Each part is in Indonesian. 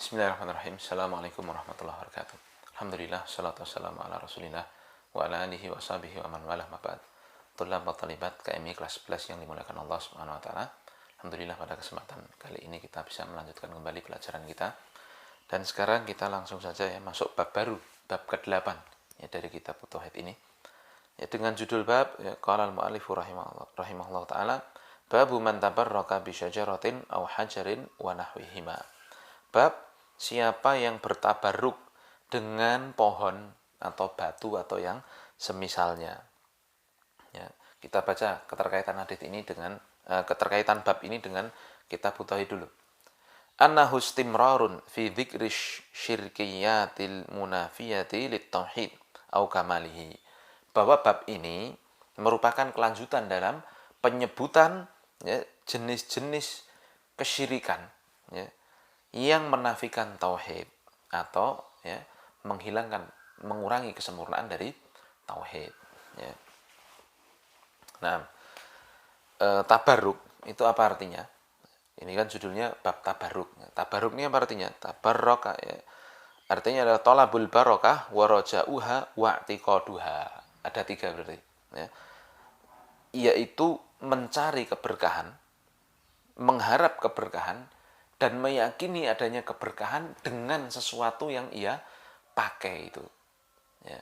Bismillahirrahmanirrahim. Assalamualaikum warahmatullahi wabarakatuh. Alhamdulillah, salatu wassalamu ala rasulillah wa ala alihi wa sahbihi wa man walah mabad. Tulab wa talibat KMI kelas 11 yang dimuliakan Allah subhanahu wa ta'ala. Alhamdulillah pada kesempatan kali ini kita bisa melanjutkan kembali pelajaran kita. Dan sekarang kita langsung saja ya masuk bab baru, bab ke-8 ya, dari kitab Tauhid ini. Ya, dengan judul bab ya, qala al-mu'allifu rahimahullah ta'ala, babu man tabarraka bi syajaratin aw hajarin wa nahwihima. Bab siapa yang bertabarruk dengan pohon atau batu atau yang semisalnya. Ya, kita baca keterkaitan hadis ini dengan keterkaitan bab ini dengan kitab Tauhid dulu. Annahu istimrarun fi dzikri syirkiyatil munafiyati lit-tauhid au kamalihi. Bahwa bab ini merupakan kelanjutan dalam penyebutan ya, jenis-jenis kesyirikan ya, yang menafikan tauhid atau ya, mengurangi kesempurnaan dari tauhid ya. Nah, tabarruk itu apa artinya? Ini kan judulnya bab tabarruk. Tabarruk ini apa artinya? Tabarraka ya, artinya adalah tolabul barokah wa raja'uha wa i'tiqaduha. Ada 3 berarti ya. Yaitu mencari keberkahan, mengharap keberkahan, dan meyakini adanya keberkahan dengan sesuatu yang ia pakai itu ya.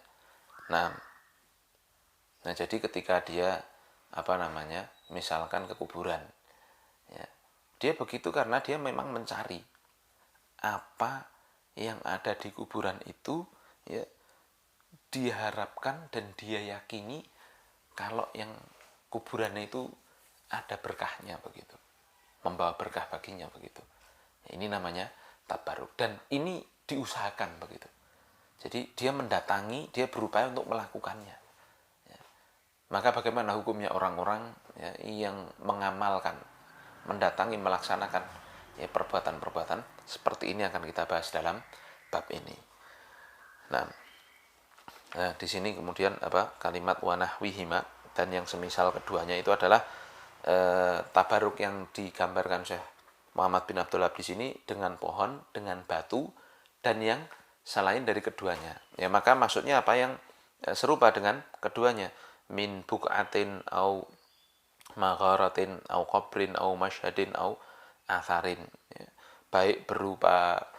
Nah jadi ketika dia misalkan ke kuburan ya, dia begitu karena dia memang mencari apa yang ada di kuburan itu ya, diharapkan dan dia yakini kalau yang kuburannya itu ada berkahnya begitu, membawa berkah baginya begitu. Ini namanya tabarruk dan ini diusahakan begitu. Jadi dia mendatangi, dia berupaya untuk melakukannya. Ya. Maka bagaimana hukumnya orang-orang ya, yang mengamalkan, mendatangi, melaksanakan ya, perbuatan-perbuatan seperti ini akan kita bahas dalam bab ini. Nah di sini kemudian kalimat wanahwihima dan yang semisal keduanya itu adalah tabarruk yang digambarkan Syekh Muhammad bin Abdul Wahab di sini dengan pohon, dengan batu, dan yang selain dari keduanya. Ya, maka maksudnya apa yang serupa dengan keduanya. Min buk'atin au magharatin au qabrin au masyhadin au atharin. Ya. Baik berupa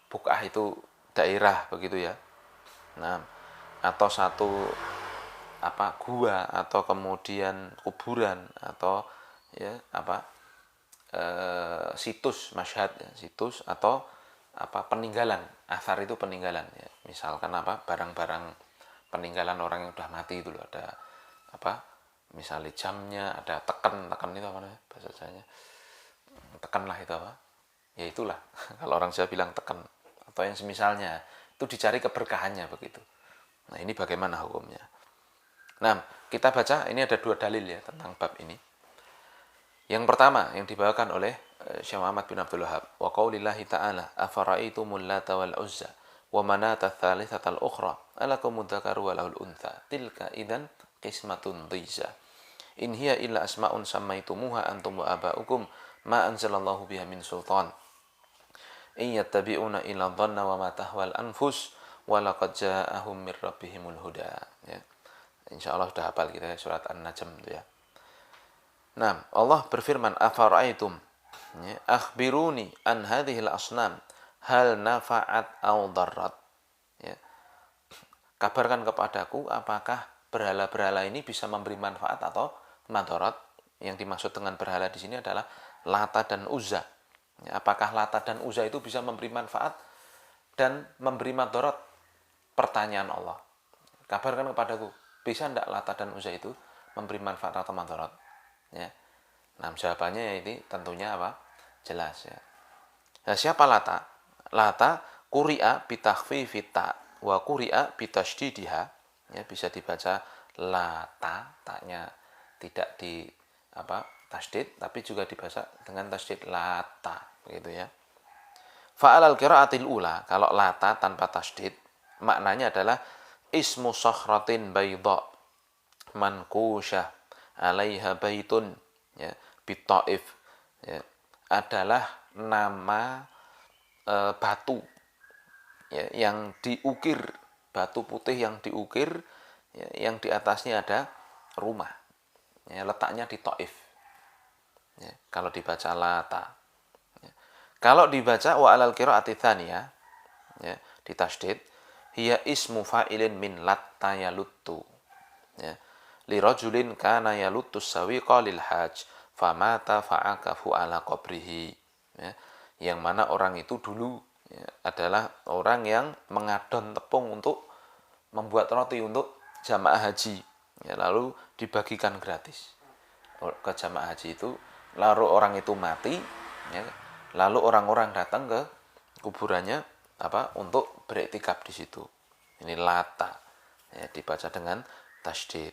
buk'ah itu daerah begitu ya. Nah, atau satu gua atau kemudian kuburan atau ya situs masyhad ya, situs atau peninggalan. Athar itu peninggalan ya. Misalkan barang-barang peninggalan orang yang sudah mati itu loh, ada misalnya jamnya, ada tekan itu apa namanya bahasa Jawanya, tekan lah itu apa ya, itulah kalau orang Jawa bilang tekan atau yang semisalnya, itu dicari keberkahannya begitu. Nah ini bagaimana hukumnya. Nah kita baca ini ada 2 dalil ya tentang bab ini. Yang pertama yang dibawakan oleh Syekh Muhammad bin Abdul Wahab, wa qaulillahi ta'ala afara'aitumul lata wal uzza wa manata tsalitsatal ukhra alakumud dzakaru wa lahul untha tilka idzan qismatun dhiza in hiya illa asma'un sammaitumuha antum wa aba'ukum ma anzalallahu biha min sultan in yattabi'una illa dhanna wa ma tahwal anfus wa laqad ja'ahum mir rabbihimul huda ya. Insyaallah sudah hafal kita surat An-Najm itu ya. Nah, Allah berfirman, afara'aitum ya, akhbiruni an hadhil asnam hal nafa'at au darrat. Ya. Kabarkan kepadaku apakah berhala-berhala ini bisa memberi manfaat atau madarat. Yang dimaksud dengan berhala di sini adalah Lata dan Uzza. Ya, apakah Lata dan Uzza itu bisa memberi manfaat dan memberi madarat? Pertanyaan Allah. Kabarkan kepadaku, bisa tidak Lata dan Uzza itu memberi manfaat atau madarat? Ya. Nah, jawabannya ya ini tentunya jelas ya. Nah, siapa Lata? Lata quri'a bitakhfifit ta wa quri'a bitasydidha. Ya, bisa dibaca Lata, taknya tidak di tasydid, tapi juga dibaca dengan tasydid Lata begitu ya. Fa'alal qira'atil ula, kalau Lata tanpa tasydid maknanya adalah ismu sakhratin baydha mankusyah alaiha baitun ya bitaif ya, adalah nama batu, ya, yang diukir, batu putih yang diukir, ya, yang di atasnya ada rumah, ya, letaknya di Taif, ya, kalau dibaca Lata, ya. Kalau dibaca wa alal qiraati tsaniyah, ya, ditasydid, hiya ismu fa'ilin min latta yaluttu, ya, li rajulin kana yaluttus sawiqa lil hajj famata fa'akafu ala qabrihi, ya, yang mana orang itu dulu, ya, adalah orang yang mengadon tepung untuk membuat roti untuk jamaah haji, ya, lalu dibagikan gratis ke jamaah haji itu, lalu orang itu mati, ya, lalu orang-orang datang ke kuburannya untuk beriktikaf di situ. Ini Lata, ya, dibaca dengan tasydid.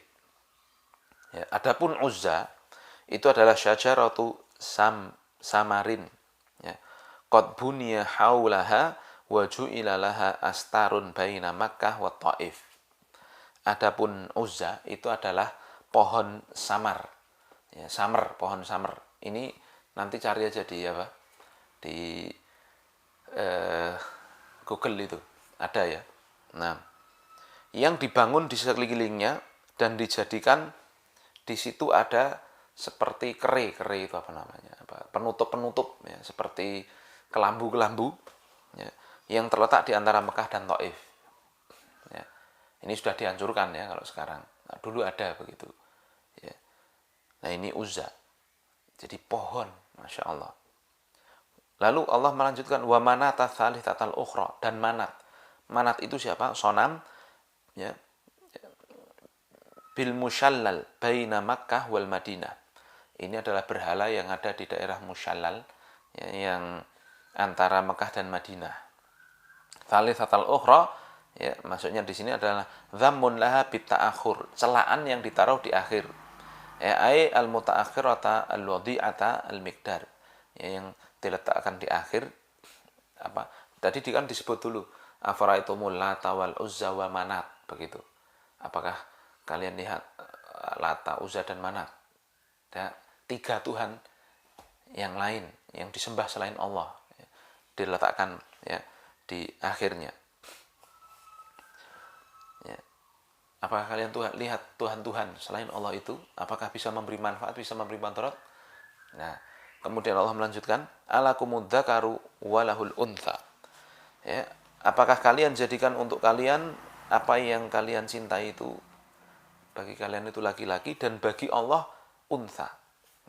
Ya, adapun Uzza itu adalah syajaratu samarin, ya. Qad buniya haulaha wa ju'ila laha astarun baina Makkah wa Taif. Adapun Uzza itu adalah pohon samar, ya, pohon samar. Ini nanti cari aja di di Google itu ada, ya. Nah, yang dibangun di sekelilingnya dan dijadikan di situ ada seperti kere itu penutup, ya, seperti kelambu, ya, yang terletak di antara Mekah dan Taif, ya. Ini sudah dihancurkan, ya, kalau sekarang. Nah, dulu ada begitu, ya. Nah, ini Uzza, jadi pohon, masya Allah. Lalu Allah melanjutkan wa manata tsalitsatal ukhra, dan Manat itu siapa? Sonam, ya, bil musyallal baina Makkah wal Madinah. Ini adalah berhala yang ada di daerah Musyallal, ya, yang antara Mekah dan Madinah. Tsalitsatal ukhra, ya, maksudnya di sini adalah dzammun laha bita'akhur, celaan yang ditaruh di akhir. Ya, ai al mutaakhirata al wadi'ata al miqdar, ya, yang diletakkan di akhir. Tadi kan disebut dulu afaraitumul Lata wal Uzza wa Manat, begitu. Apakah kalian lihat Lata, Uzza dan Manat? Ada 3 Tuhan yang lain yang disembah selain Allah, ya, diletakkan, ya, di akhirnya. Ya. Apakah kalian lihat Tuhan-Tuhan selain Allah itu? Apakah bisa memberi manfaat, bisa memberi manfaat? Nah, kemudian Allah melanjutkan, alakumud dzakaru walahul untha. Ya, apakah kalian jadikan untuk kalian apa yang kalian cintai itu, bagi kalian itu laki-laki, dan bagi Allah untha,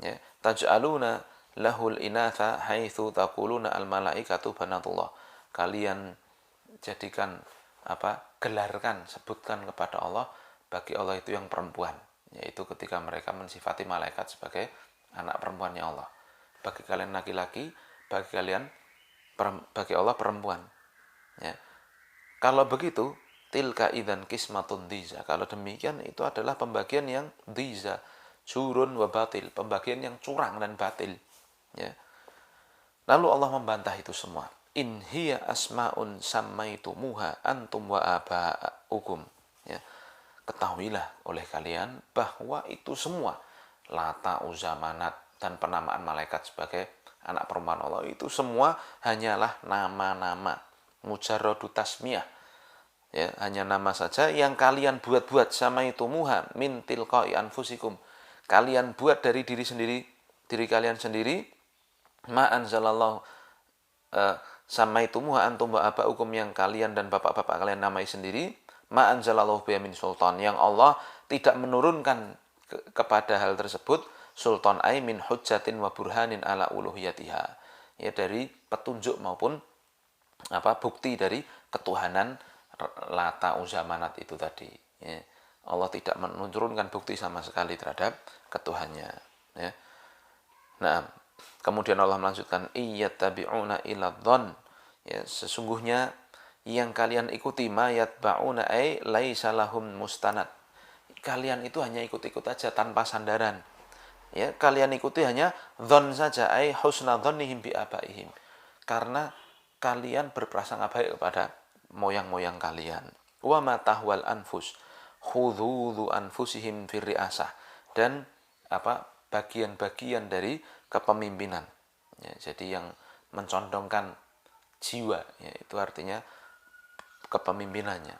ya. Taj'aluna lahul inatha haitsu taquluna al malaikatu banatullah. Kalian jadikan gelarkan, sebutkan kepada Allah, bagi Allah itu yang perempuan, yaitu ketika mereka mensifati malaikat sebagai anak perempuannya Allah. Bagi kalian laki-laki, bagi Allah perempuan, ya. Kalau begitu, tilka idzan qismatun dhiza. Kalau demikian, itu adalah pembagian yang dhiza, surun wa batil, pembagian yang curang dan batil, ya. Lalu Allah membantah itu semua. In hiya asmaun sammaitumuha antum wa aba'ukum, ya. Ketahuilah oleh kalian bahwa itu semua Lata, Uzza, Manat, dan penamaan malaikat sebagai anak perempuan Allah, itu semua hanyalah nama-nama, mujarradu tasmiyah, ya, hanya nama saja yang kalian buat-buat, sama itu muha min tilqai anfusikum, kalian buat dari diri kalian sendiri, ma anzalallahu, sama itu muha antum wa abaukum, yang kalian dan bapak-bapak kalian namai sendiri, ma anzalallahu biya min sultan, yang Allah tidak menurunkan kepada hal tersebut sultan, ai min hujjatin wa burhanin ala uluhiyatiha, ya, dari petunjuk maupun bukti dari ketuhanan Lata, Uzza, Manat itu tadi, ya. Allah tidak menurunkan bukti sama sekali terhadap ketuhannya, ya. Nah, kemudian Allah melanjutkan iyattabi'una illa dhon, ya, sesungguhnya yang kalian ikuti mayat ba'una ay laisa lahum mustanad, kalian itu hanya ikut-ikut aja tanpa sandaran, ya, kalian ikuti hanya dhon saja, ay husna dhonnihim bi abaihim, karena kalian berprasangka baik kepada moyang-moyang kalian. Wa ma tahwal anfus khudhu anfusihim fir riasah, dan bagian-bagian dari kepemimpinan, ya, jadi yang mencondongkan jiwa, ya, itu artinya kepemimpinannya,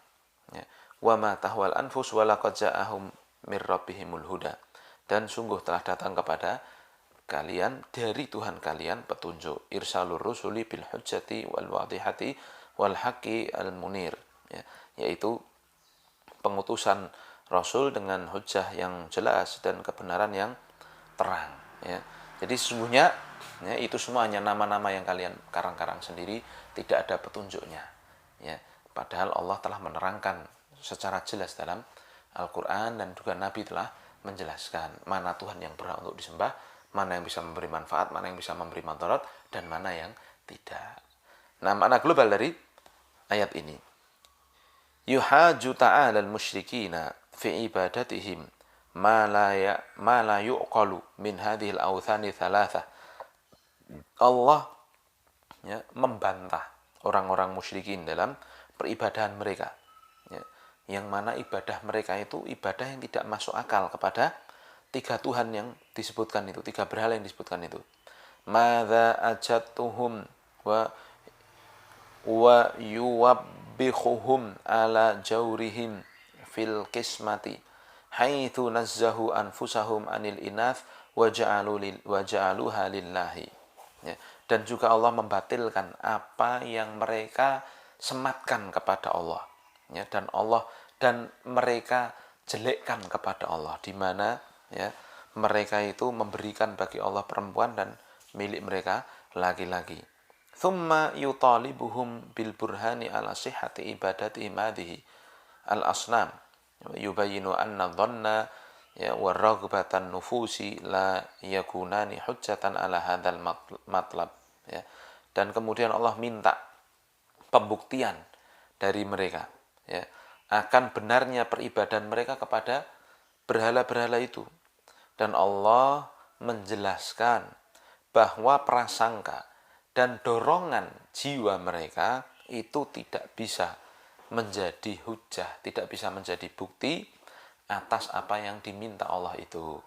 ya. Wa ma tahwal anfus wa laqad ja'ahum mir rabbihimul huda, dan sungguh telah datang kepada kalian dari Tuhan kalian petunjuk. Irsalur rusuli bil hujjati wal wadihati wal haqqi al munir, ya, yaitu pengutusan rasul dengan hujjah yang jelas dan kebenaran yang terang, ya. Jadi sesungguhnya, ya, itu semua hanya nama-nama yang kalian karang-karang sendiri, tidak ada petunjuknya, ya. Padahal Allah telah menerangkan secara jelas dalam Al-Quran, dan juga Nabi telah menjelaskan mana Tuhan yang berhak untuk disembah, mana yang bisa memberi manfaat, mana yang bisa memberi madarat, dan mana yang tidak. Nah, makna global dari ayat ini, yuhaju ta'ala al-musyrikina fi ibadatihim ma la yu'qalu min hadhil awthani thalathah. Allah, ya, membantah orang-orang musyrikin dalam peribadahan mereka, ya, yang mana ibadah mereka itu ibadah yang tidak masuk akal kepada tiga Tuhan yang disebutkan itu, tiga berhala yang disebutkan itu. Madza ajatuhum wa yuwabbihuhum ala jawrihim fil qismati haitsu nazzahu anfusahum anil inath wa ja'aluha lillahi, ya. Dan juga Allah membatilkan apa yang mereka sematkan kepada Allah, ya, dan mereka jelekkan kepada Allah, di mana, ya, mereka itu memberikan bagi Allah perempuan dan milik mereka laki-laki. Thumma yutalibuhum bil burhani ala sihhati ibadatihim hadhihi al asnam yubayyinu anna dhanna, ya, wa raghbatan nufusi la yakunani hujjatan ala hadzal matlab, ya. Dan kemudian Allah minta pembuktian dari mereka, ya, akan benarnya peribadahan mereka kepada berhala-berhala itu. Dan Allah menjelaskan bahwa prasangka dan dorongan jiwa mereka itu tidak bisa menjadi hujjah, tidak bisa menjadi bukti atas apa yang diminta Allah itu,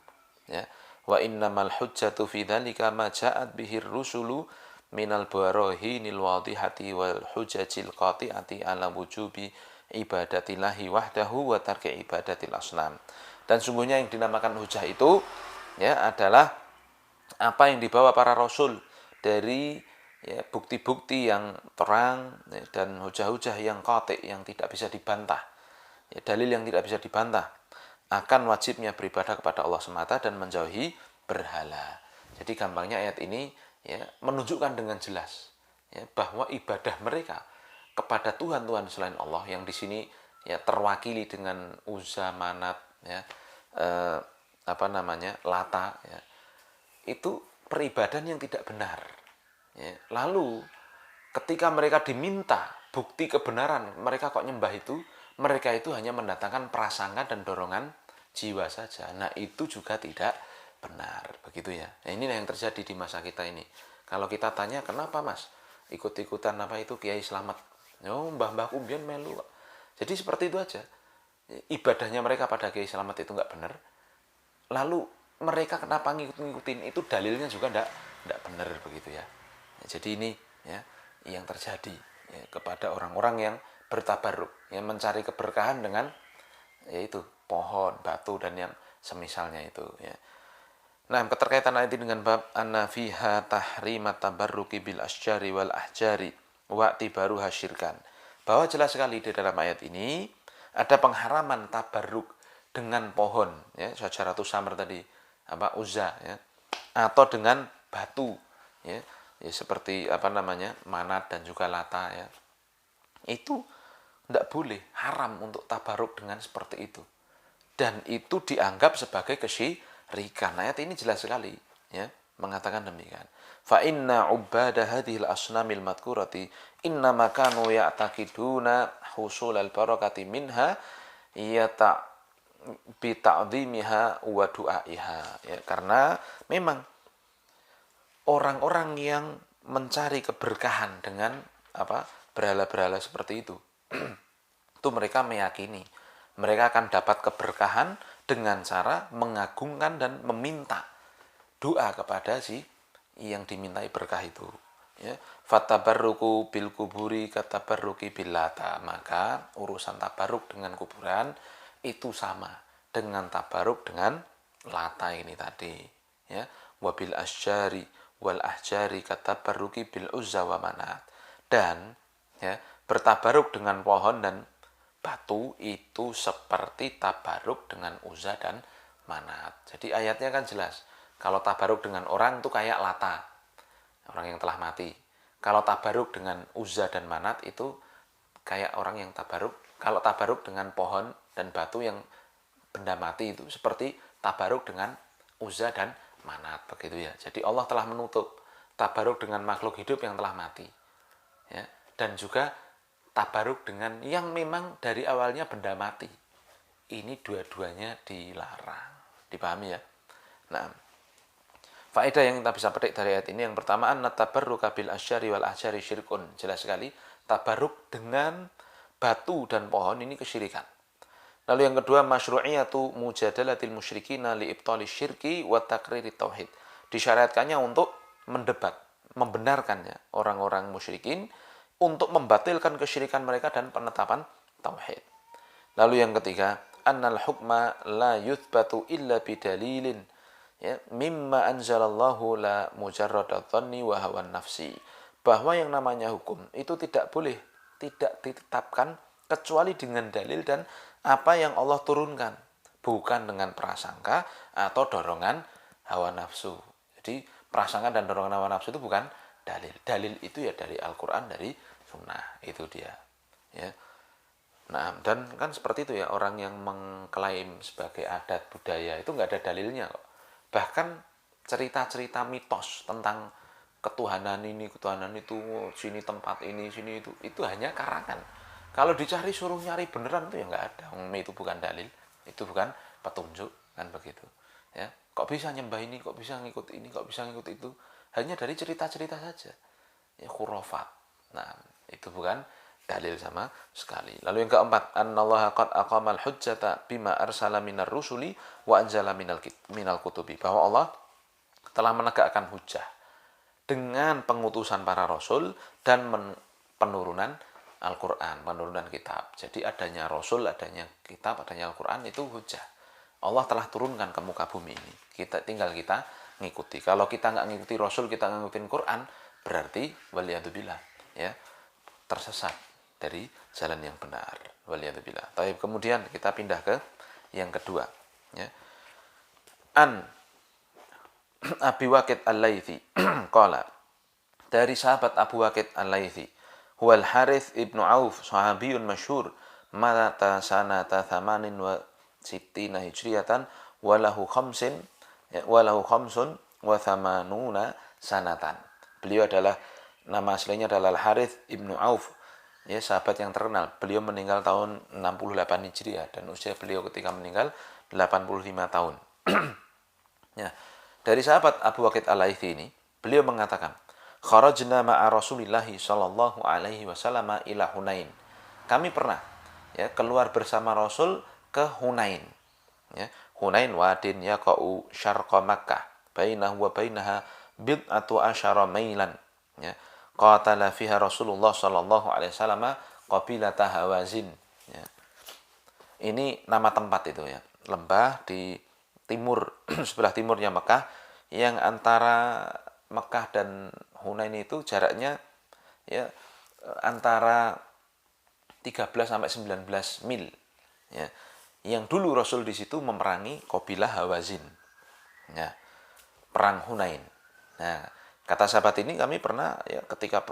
ya. Wa innamal hujjatu fi dzalika ma ja'at bihir rusulu minal barahinil wadihati wal hujajil qati'ati ala wujubi ibadatillahi wahdahu wa tarki ibadatil asnam. Dan sungguhnya yang dinamakan hujah itu, ya, adalah apa yang dibawa para rasul dari, ya, bukti-bukti yang terang, ya, dan hujah-hujah yang qati', yang tidak bisa dibantah, ya, dalil yang tidak bisa dibantah akan wajibnya beribadah kepada Allah semata dan menjauhi berhala. Jadi gampangnya ayat ini, ya, menunjukkan dengan jelas, ya, bahwa ibadah mereka kepada Tuhan-Tuhan selain Allah, yang di sini, ya, terwakili dengan Uzza, Manat, ya, Lata, ya, itu peribadahan yang tidak benar, ya. Lalu ketika mereka diminta bukti kebenaran mereka kok nyembah itu, mereka itu hanya mendatangkan prasangka dan dorongan jiwa saja. Nah, itu juga tidak benar, begitu, ya. Nah, inilah yang terjadi di masa kita ini. Kalau kita tanya, kenapa mas ikut-ikutan apa itu Kiai Slamet? Oh, mbah-mbahku mbiyen melu. Jadi seperti itu aja. Ibadahnya mereka pada Kiai Slamet itu nggak benar. Lalu mereka kenapa ngikut-ngikutin? Itu dalilnya juga nggak benar, begitu, ya. Jadi ini, ya, yang terjadi, ya, kepada orang-orang yang bertabarruk, yang mencari keberkahan dengan, yaitu pohon, batu, dan yang semisalnya itu, ya. Nah, keterkaitan ayat ini dengan bab anna fiha tahrimat tabarruki bil asjari wal ahjari wa tibaruha syirkan. Bahwa jelas sekali di dalam ayat ini ada pengharaman tabarruk dengan pohon, ya, Syajaratus Samar tadi, Uzza, ya, atau dengan batu, ya, ya, seperti Manat dan juga Lata, ya. Itu tidak boleh, haram untuk tabarruk dengan seperti itu. Dan itu dianggap sebagai kesyirikan. Ayat ini jelas sekali, ya, mengatakan demikian. Fa inna ubada hadhil asnamil madkurati innama kanu ya'taqiduna husulal barakati minha yata bi ta'dhimiha wa du'aiha, ya, karena memang orang-orang yang mencari keberkahan dengan berhala-berhala seperti itu itu mereka meyakini mereka akan dapat keberkahan dengan cara mengagungkan dan meminta doa kepada si yang dimintai berkah itu. Ya, fatabarruku bil kuburi katabarruki bil lata. Maka urusan tabarruk dengan kuburan itu sama dengan tabarruk dengan lata ini tadi. Ya, wabil asjari wal ahjari katabarruki bil uzza wa manat. Dan ya, bertabaruk dengan pohon dan batu itu seperti tabaruk dengan uzza dan manat. Jadi ayatnya kan jelas. Kalau tabaruk dengan orang itu kayak lata, orang yang telah mati. Kalau tabaruk dengan uzza dan manat itu kayak orang yang tabaruk. Kalau tabaruk dengan pohon dan batu yang benda mati itu seperti tabaruk dengan uzza dan manat, begitu ya. Jadi Allah telah menutup tabaruk dengan makhluk hidup yang telah mati, ya. Dan juga tabaruk dengan yang memang dari awalnya benda mati. Ini dua-duanya dilarang. Dipahami ya? Nah, faedah yang kita bisa petik dari ayat ini yang pertama, anna tabarruka bil asyari wal ahjari syirkun. Jelas sekali, tabarruk dengan batu dan pohon ini kesyirikan. Lalu yang kedua, masyru'iyatu mujadalatil musyrikina li ibtali syirki wa takriri tauhid. Disyariatkannya untuk mendebat, membenarkannya orang-orang musyrikin untuk membatalkan kesyirikan mereka dan penetapan tauhid. Lalu yang ketiga, annal hukma la yuthbatu illa bidalilin, ya, mimma anzalallahu la mujarrada dhanni wa hawan nafsi. Bahwa yang namanya hukum itu tidak boleh, tidak ditetapkan kecuali dengan dalil dan apa yang Allah turunkan, bukan dengan prasangka atau dorongan hawa nafsu. Jadi prasangka dan dorongan hawa nafsu itu bukan dalil. Dalil itu ya dari Al-Quran, dari sunnah, itu dia. Ya. Nah, dan kan seperti itu ya, orang yang mengklaim sebagai adat budaya itu nggak ada dalilnya kok. Bahkan cerita-cerita mitos tentang ketuhanan ini, ketuhanan itu, sini tempat ini, sini itu hanya karangan. Kalau dicari suruh nyari beneran itu ya nggak ada. Itu bukan dalil, itu bukan petunjuk, kan begitu. Ya, kok bisa nyembah ini, kok bisa ngikut ini, kok bisa ngikut itu? Hanya dari cerita-cerita saja. Ya, khurafat. Nah, itu bukan dalil sama sekali. Lalu yang keempat, annallaha qad aqamal hujjata bima arsala minar rusuli wa anzala minal kutubi. Bahwa Allah telah menegakkan hujjah dengan pengutusan para rasul dan penurunan Al-Quran, penurunan kitab. Jadi adanya rasul, adanya kitab, adanya Al-Quran itu hujjah. Allah telah turunkan ke muka bumi ini. Tinggal kita ngikuti. Kalau kita nggak ngikuti rasul, kita nggak ngikutin Quran, berarti waliyadzubillah, ya, tersesat dari jalan yang benar. Waliyadzubillah. Tapi kemudian kita pindah ke yang kedua, ya. An Abi Waqid Al-Laythi qala, dari sahabat Abu Waqid Al-Laythi, huwal Harith ibnu Auf, sahabiyun masyhur, mata sanata thamanin wa sittina hijriyatan walahu khamsin wa thamanuna sanatan. Beliau adalah, nama aslinya adalah Harith ibnu Auf, ya, sahabat yang terkenal. Beliau meninggal tahun 68 Hijriah dan usia beliau ketika meninggal 85 tahun. Ya, dari sahabat Abu Waqid Al-Laythi ini, beliau mengatakan, kharajna ma'a Rasulillahi sallallahu alaihi wasallam ila Hunain. Kami pernah, ya, keluar bersama Rasul ke Hunain. Ya, Hunain wadin yaqa'u syarqa Makkah, bainahu wa bainaha bid'atu asyara mailan. Ya, qatala fiha Rasulullah sallallahu alaihi wasallam qabilata Hawazin. Ya. Ini nama tempat itu ya, lembah di timur sebelah timurnya Mekah, yang antara Mekah dan Hunain itu jaraknya, ya, antara 13 sampai 19 mil, ya. Yang dulu Rasul di situ memerangi kabilah Hawazin, ya, perang Hunain. Nah, kata sahabat ini, kami pernah, ya, ketika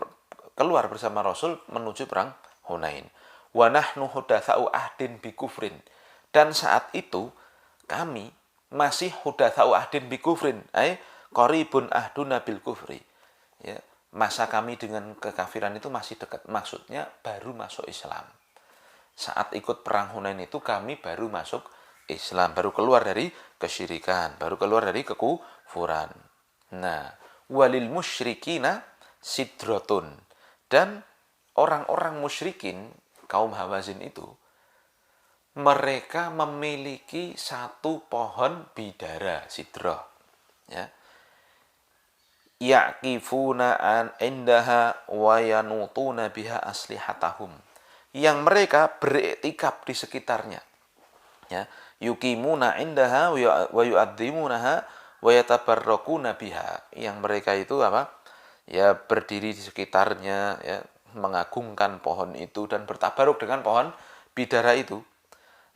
keluar bersama Rasul menuju perang Hunain. Wa nahnu hudatsa'u ahdin bi kufrin. Dan saat itu kami masih hudatsa'u ahdin bi kufrin, qaribun ahduna bil kufri. Ya, masa kami dengan kekafiran itu masih dekat. Maksudnya baru masuk Islam. Saat ikut perang Hunain itu kami baru masuk Islam, baru keluar dari kesyirikan, baru keluar dari kekufuran. Nah, walil musyrikina sidrotun. Dan orang-orang musyrikin, kaum Hawazin itu, mereka memiliki satu pohon bidara, sidroh. Ya. yaqifuna an indaha wa yanutuna biha aslihatahum, yang mereka beriktikaf di sekitarnya, ya, yuqimuna indaha wa yu'azzimunaha wa yatabarrakuna biha, yang mereka itu apa, ya, berdiri di sekitarnya, ya, mengagungkan pohon itu dan bertabaruk dengan pohon bidara itu.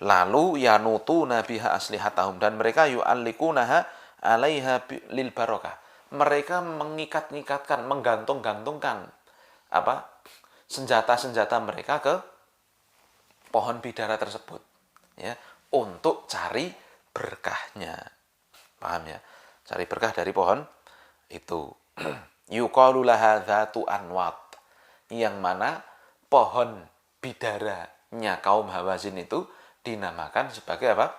Lalu yanutuna biha aslihatahum, dan mereka yu'allikunaha alaiha lil barokah, mereka mengikat-ngikatkan, menggantung-gantungkan apa, senjata-senjata mereka ke pohon bidara tersebut, ya, untuk cari berkahnya. Paham ya? Cari berkah dari pohon itu. Yuqalu laha dzatu anwat, yang mana pohon bidaranya kaum Hawazin itu dinamakan sebagai apa?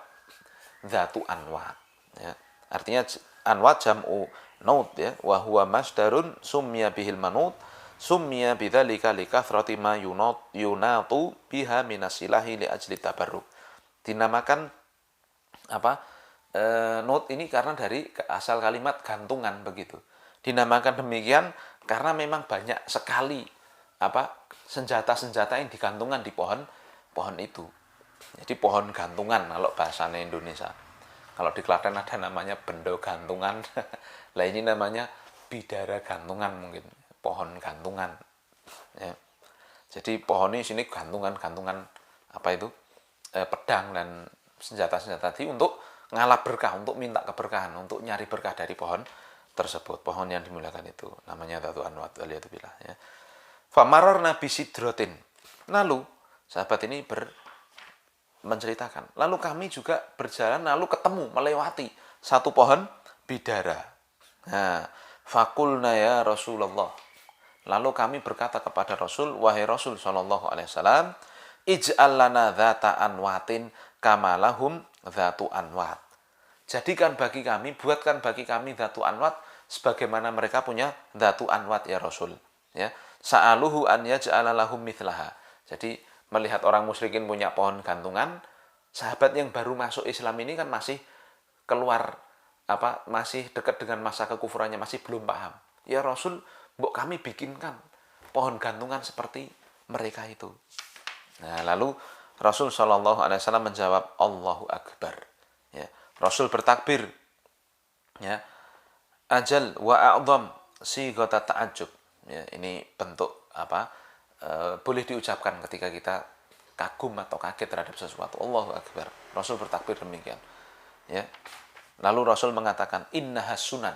Dzatu anwat, ya. Artinya anwat jam'u naut, ya, wa huwa masdarun summiya bihil manut summiya bidzalika likathrati ma yunatu biha minasilahi li ajli tabarruk. Dinamakan apa? Naut ini karena dari asal kalimat gantungan begitu. Dinamakan demikian karena memang banyak sekali apa, senjata-senjata yang digantungan di pohon itu. Jadi pohon gantungan kalau bahasanya Indonesia. Kalau di Klaten ada namanya bendo gantungan. Lah ini namanya bidara gantungan mungkin, pohon gantungan. Ya. Jadi pohon ini sini gantungan apa itu? Pedang dan senjata-senjata tadi untuk ngalap berkah, untuk minta keberkahan, untuk nyari berkah dari pohon tersebut, pohon yang dimuliakan itu namanya Dzatu Anwat, waliyadzubillah, ya. Famaror nabi sidrotin, lalu sahabat ini menceritakan, lalu kami juga berjalan, lalu ketemu, melewati satu pohon bidara. Nah, fakulna ya Rasulullah, lalu kami berkata kepada Rasul, wahai Rasul sallallahu alaihi wasallam, ij'al lana dzata anwatin kamalahum dzatu anwat, jadikan bagi kami, buatkan bagi kami dzatu anwat sebagaimana mereka punya dzatu anwat ya Rasul, ya. Sa'aluhu an yaj'ala lahum mithlaha. Jadi melihat orang musyrikin punya pohon gantungan, sahabat yang baru masuk Islam ini kan masih keluar apa, masih dekat dengan masa kekufurannya, masih belum paham. Ya Rasul, mbok kami bikinkan pohon gantungan seperti mereka itu. Nah, lalu Rasul Shallallahu Alaihi Wasallam menjawab, Allahu Akbar. Ya, Rasul bertakbir. Ya, ajal wa a'zam sigata ta'ajjub. Ya, ini bentuk apa? Boleh diucapkan ketika kita kagum atau kaget terhadap sesuatu. Allahu Akbar. Rasul bertakbir demikian. Ya. Lalu Rasul mengatakan, innahas sunan.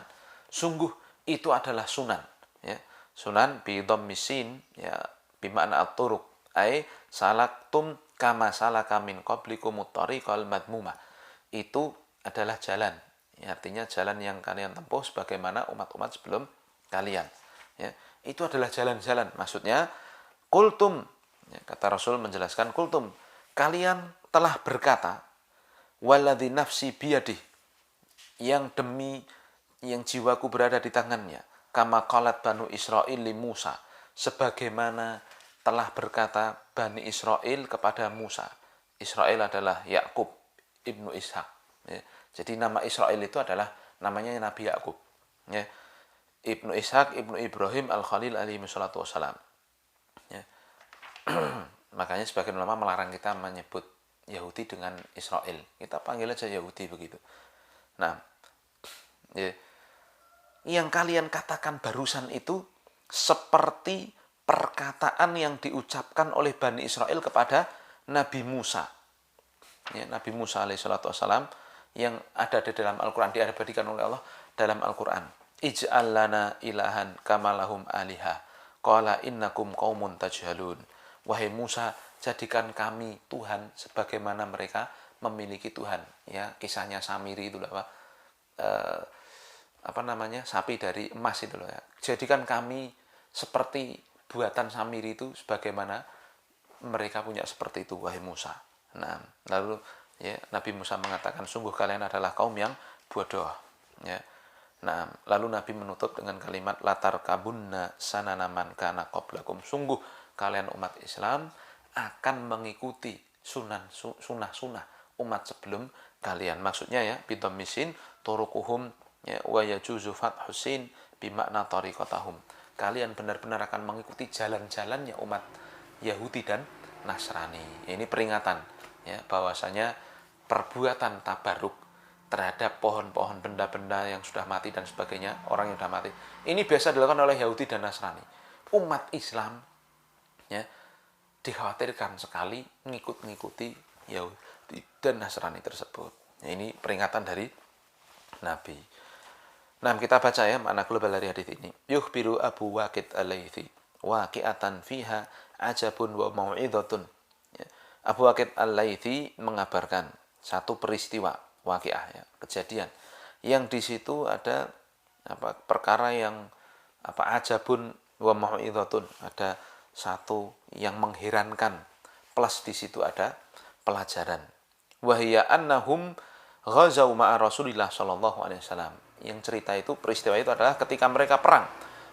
Sungguh itu adalah sunan. Ya. Sunan bi dhammisin, ya, bima'na at-turuq. Ai salaktum kama salaka min qablikumut tariqal madmumah. Itu adalah jalan. Ya, artinya jalan yang kalian tempuh sebagaimana umat-umat sebelum kalian. Ya, itu adalah jalan-jalan. Maksudnya, kultum, ya, kata Rasul menjelaskan, kultum, kalian telah berkata, waladhi nafsi biyadih, yang demi yang jiwaku berada di tangannya, kama qalat banu Israil li Musa, sebagaimana telah berkata Bani Israel kepada Musa. Israel adalah Yakub ibnu Ishak. Ya. Jadi nama Israel itu adalah namanya Nabi Yakub. Ya. Ibnu Ishak, Ibnu Ibrahim Al-Khalil alaihi wassalatu wassalam. Ya. Makanya sebagian ulama melarang kita menyebut Yahudi dengan Israel. Kita panggil aja Yahudi begitu. Nah, ya, yang kalian katakan barusan itu seperti perkataan yang diucapkan oleh Bani Israel kepada Nabi Musa. Ya, Nabi Musa alaihissalatu wassalam yang ada di dalam Al-Quran, diabadikan oleh Allah dalam Al-Quran. Ij'al lana ilahan kamalahum aliha. Qala innakum qaumun tajhalun. Wahai Musa, jadikan kami Tuhan sebagaimana mereka memiliki Tuhan. Ya, kisahnya Samiri itu apa? Apa namanya? Sapi dari emas itu loh ya. Jadikan kami seperti buatan Samiri itu sebagaimana mereka punya seperti itu, wahai Musa. Nah, lalu ya, Nabi Musa mengatakan, sungguh kalian adalah kaum yang bodoh. Ya. Nah, lalu Nabi menutup dengan kalimat latar kabunna sananaman kana qablakum. Sungguh kalian umat Islam akan mengikuti sunah-sunah umat sebelum kalian. Maksudnya ya, bidhammisin turukuhum, ya, wa yajuzu fathusin bimakna tariqatahum. Kalian benar-benar akan mengikuti jalan-jalannya umat Yahudi dan Nasrani. Ini peringatan ya bahwasanya perbuatan tabaruk terhadap pohon-pohon, benda-benda yang sudah mati dan sebagainya, orang yang sudah mati, ini biasa dilakukan oleh Yahudi dan Nasrani. Umat Islam ya dikhawatirkan sekali ngikuti Yahudi dan Nasrani tersebut. Ya, ini peringatan dari Nabi. Nah, kita baca ya makna global dari hadis ini. Yukhbiru Abu Waqid al-Laythi waqi'atan fiha ajabun wa mau'idhatun. Ya. Abu Waqid al-Laythi mengabarkan satu peristiwa waqi'ah ya, kejadian yang di situ ada perkara yang ajabun wa mau'idhatun, ada satu yang mengherankan, plus di situ ada pelajaran. Wahia annahum ghazau ma'a Rasulillah sallallahu alaihi wasallam. Yang cerita itu, peristiwa itu adalah ketika mereka perang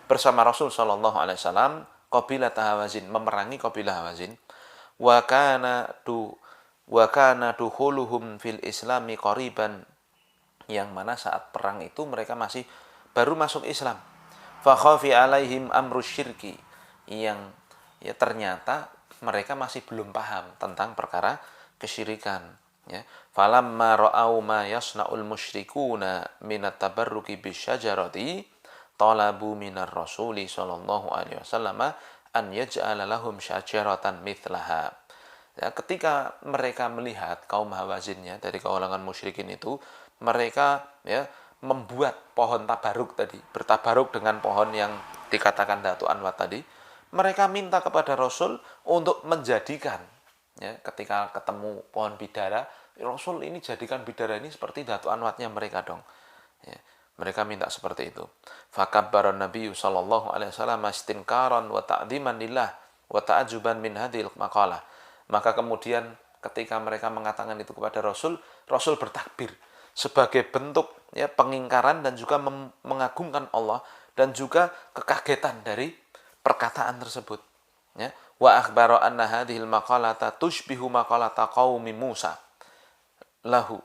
bersama Rasul sallallahu alaihi wasallam, qabilah Hawazin, memerangi qabilah Hawazin. Wa kana dukhuluhum fil islami qariban, yang mana saat perang itu mereka masih baru masuk Islam. Fa khafi alaihim amru syirki, yang ya ternyata mereka masih belum paham tentang perkara kesyirikan ya. Falamma ra'au ma yasna'ul musyrikuna minat tabarruki bisyajarati talabu minar rasuli sallallahu alaihi wasallam an yaj'ala lahum syajaratan mithlaha. Ya, ketika mereka melihat kaum Hawazinnya dari kalangan musyrikin itu, mereka ya membuat pohon tabaruk tadi, bertabaruk dengan pohon yang dikatakan Datu Anwat tadi. Mereka minta kepada Rasul untuk menjadikan ya, ketika ketemu pohon bidara, Rasul ini jadikan bidara ini seperti Datu Anwatnya mereka dong ya, mereka minta seperti itu. Fakabbara Nabi sallallahu alaihi wasallam istinkaran wa ta'dhiman lillah wa ta'ajuban min hadhil maqalah. Maka kemudian ketika mereka mengatakan itu kepada Rasul, Rasul bertakbir sebagai bentuk ya pengingkaran dan juga mengagungkan Allah dan juga kekagetan dari perkataan tersebut ya. Wa akhbara anna hadhil maqalata tushbihu maqalata qaumi Musa lahu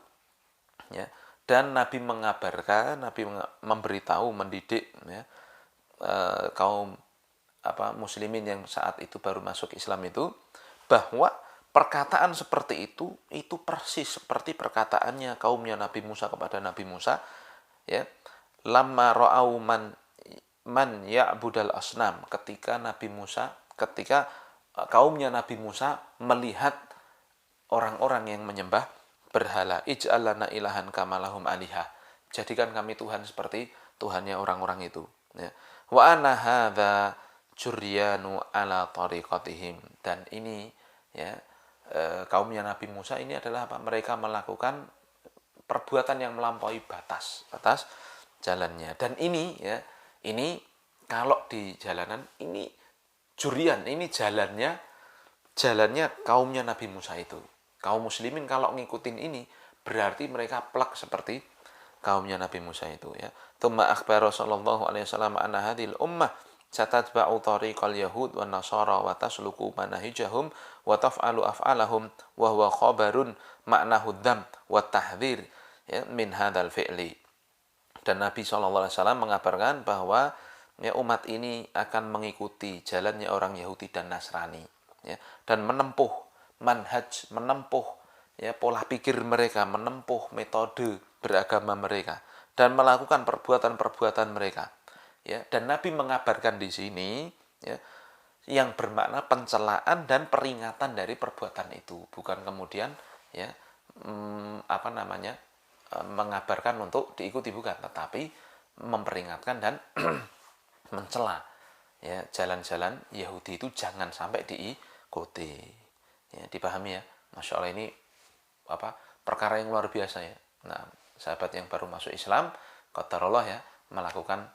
ya. Dan Nabi mengabarkan, Nabi memberitahu, mendidik ya, kaum muslimin yang saat itu baru masuk Islam itu, bahwa perkataan seperti itu persis seperti perkataannya kaumnya Nabi Musa kepada Nabi Musa ya. Lamma ra'au man ya'budal asnam, ketika kaumnya Nabi Musa melihat orang-orang yang menyembah berhala. Ij'al lana ilahan kama lahum alihah, jadikan kami Tuhan seperti Tuhannya orang-orang itu ya. Wa ana hadza juryanu ala tariqatihim, dan ini ya kaumnya Nabi Musa ini adalah mereka melakukan perbuatan yang melampaui batas jalannya. Dan ini ya, ini kalau di jalanan ini jurian, ini jalannya kaumnya Nabi Musa itu. Kaum muslimin kalau ngikutin ini berarti mereka plak seperti kaumnya Nabi Musa itu ya. Tsumma akhbara sallallahu alaihi wasallam anna hadhil ummah satatba'u tariqal yahud wan nasara wa tasluku manahijahum wa taf'alu af'alahum wa huwa khabarun ma'nahu dzam wa tahdhir ya min hadzal fi'li. Dan Nabi sallallahu alaihi wasallam mengabarkan bahwa ya umat ini akan mengikuti jalannya orang Yahudi dan Nasrani ya, dan menempuh manhaj, menempuh ya pola pikir mereka, menempuh metode beragama mereka dan melakukan perbuatan-perbuatan mereka ya. Dan Nabi mengabarkan di sini ya yang bermakna pencelaan dan peringatan dari perbuatan itu, bukan kemudian ya mengabarkan untuk diikuti, bukan, tetapi memperingatkan dan mencela ya jalan-jalan Yahudi itu jangan sampai diikuti. Ya, dipahami ya, Masya Allah, ini perkara yang luar biasa ya. Nah, sahabat yang baru masuk Islam, qadarullah ya, melakukan